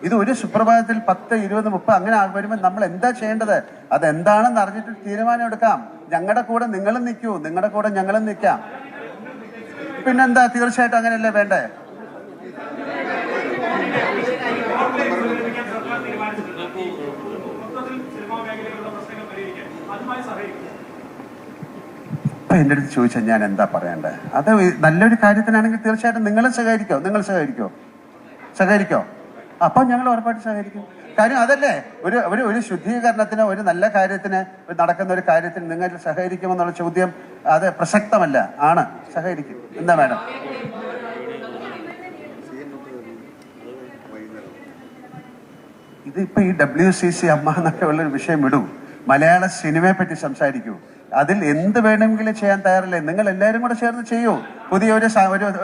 ഇത് ഒരു സുപ്രഭാതത്തിൽ 10, 20, 30 അങ്ങനെ വരുമ്പോൾ നമ്മൾ എന്താ ചെയ്യേണ്ടത്? അതെന്താണെന്ന് അറിഞ്ഞിട്ട് തീരുമാനം എടുക്കാം. ഞങ്ങളുടെ കൂടെ നിങ്ങളും നിൽക്കൂ, നിങ്ങളുടെ കൂടെ ഞങ്ങളും നിൽക്കാം. പിന്നെന്താ, തീർച്ചയായിട്ടും അങ്ങനെയല്ലേ വേണ്ടേ? ഇപ്പൊ എൻ്റെ അടുത്ത് ചോദിച്ചാൽ ഞാൻ എന്താ പറയണ്ടേ? അത് നല്ലൊരു കാര്യത്തിനാണെങ്കിൽ തീർച്ചയായിട്ടും നിങ്ങളും സഹകരിക്കോ? നിങ്ങൾ സഹകരിക്കോ? അപ്പൊ ഞങ്ങൾ ഉറപ്പായിട്ട് സഹകരിക്കും. കാര്യം അതല്ലേ, ഒരു ശുദ്ധീകരണത്തിന്, ഒരു നല്ല കാര്യത്തിന്, നടക്കുന്ന ഒരു കാര്യത്തിന് നിങ്ങൾ സഹകരിക്കുമെന്നുള്ള ചോദ്യം അത് പ്രസക്തമല്ല. ആണ്, സഹകരിക്കും. എന്താ മാഡം? ഇതിപ്പോ ഈ WCC അമ്മ എന്നൊക്കെ ഉള്ളൊരു വിഷയം വിടൂ. മലയാള സിനിമയെ പറ്റി സംസാരിക്കൂ. അതിൽ എന്ത് വേണമെങ്കിലും ചെയ്യാൻ തയ്യാറല്ലേ? നിങ്ങൾ എല്ലാവരും കൂടെ ചേർന്ന് ചെയ്യൂ. പുതിയ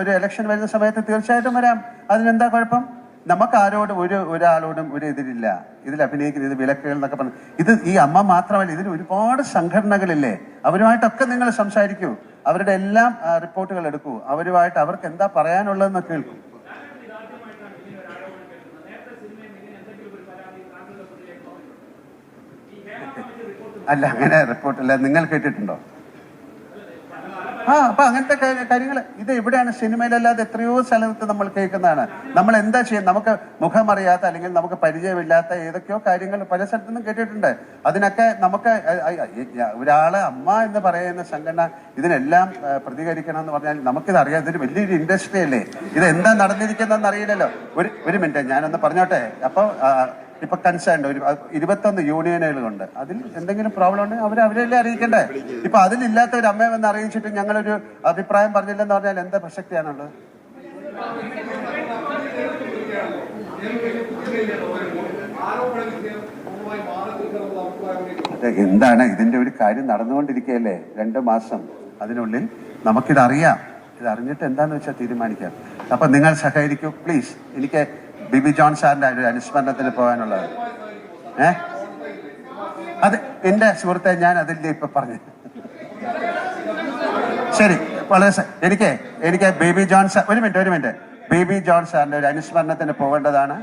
ഒരു ഇലക്ഷൻ വരുന്ന സമയത്ത് തീർച്ചയായിട്ടും വരാം. അതിനെന്താ കുഴപ്പം? നമുക്ക് ആരോടും ഒരാളോടും ഒരു എതിരില്ല. ഇതിൽ അഭിനയിക്കുന്ന ഇത് വിലക്കുകൾ എന്നൊക്കെ പറഞ്ഞു. ഇത് ഈ അമ്മ മാത്രമല്ല, ഇതിന് ഒരുപാട് സംഘടനകളില്ലേ, അവരുമായിട്ടൊക്കെ നിങ്ങൾ സംസാരിക്കൂ. അവരുടെ എല്ലാം റിപ്പോർട്ടുകൾ എടുക്കൂ. അവരുമായിട്ട് അവർക്ക് എന്താ പറയാനുള്ളതെന്ന് കേൾക്കൂ. അല്ല, അങ്ങനെ റിപ്പോർട്ടല്ല. നിങ്ങൾ കേട്ടിട്ടുണ്ടോ? അപ്പൊ അങ്ങനത്തെ കാര്യങ്ങൾ ഇത് എവിടെയാണ്? സിനിമയിലല്ലാതെ എത്രയോ സ്ഥലത്ത് നമ്മൾ കേൾക്കുന്നതാണ്. നമ്മൾ എന്താ ചെയ്യുന്നത്? നമുക്ക് മുഖമറിയാത്ത അല്ലെങ്കിൽ നമുക്ക് പരിചയമില്ലാത്ത ഏതൊക്കെയോ കാര്യങ്ങൾ പല സ്ഥലത്തുനിന്നും കേട്ടിട്ടുണ്ട്. അതിനൊക്കെ നമുക്ക് ഒരാള് അമ്മ എന്ന് പറയുന്ന സംഘടന ഇതിനെല്ലാം പ്രതികരിക്കണം എന്ന് പറഞ്ഞാൽ നമുക്കിത് അറിയാം. ഇതൊരു വലിയൊരു ഇൻഡസ്ട്രി അല്ലേ. ഇത് എന്താ നടന്നിരിക്കുന്നതെന്ന് അറിയില്ലല്ലോ. ഒരു മിനിറ്റ് ഞാനൊന്ന് പറഞ്ഞോട്ടെ. അപ്പൊ ഇപ്പൊ കൺസേൺഡ് ഒരു 21 യൂണിയനുകളുണ്ട്. അതിൽ എന്തെങ്കിലും പ്രോബ്ലം ഉണ്ടെങ്കിൽ അവരെല്ലാം അറിയിക്കണ്ടേ? ഇപ്പൊ അതിലില്ലാത്ത ഒരു അമ്മയെന്ന് അറിയിച്ചിട്ട് ഞങ്ങളൊരു അഭിപ്രായം പറഞ്ഞില്ലെന്ന് പറഞ്ഞാൽ എന്താ പ്രസക്തിയാണുള്ളത്? എന്താണ് ഇതിന്റെ ഒരു കാര്യം നടന്നുകൊണ്ടിരിക്കുകയല്ലേ? 2 മാസം അതിനുള്ളിൽ നമുക്കിതറിയാം. ഇതറിഞ്ഞിട്ട് എന്താന്ന് വെച്ചാൽ തീരുമാനിക്കാം. അപ്പൊ നിങ്ങൾ സഹകരിക്കൂ പ്ലീസ്. എനിക്ക് ബിബി ജോൺ സാറിന്റെ ഒരു അനുസ്മരണത്തിന് പോകാനുള്ളത്. അത് എന്റെ സുഹൃത്തെ, ഞാൻ അതിന്റെ ഇപ്പൊ പറഞ്ഞു. ശരി, വളരെ എനിക്ക് ബേബി ജോൺ സാർ, ഒരു മിനിറ്റ് ബേബി ജോൺ സാറിന്റെ ഒരു അനുസ്മരണത്തിന് പോകേണ്ടതാണ്.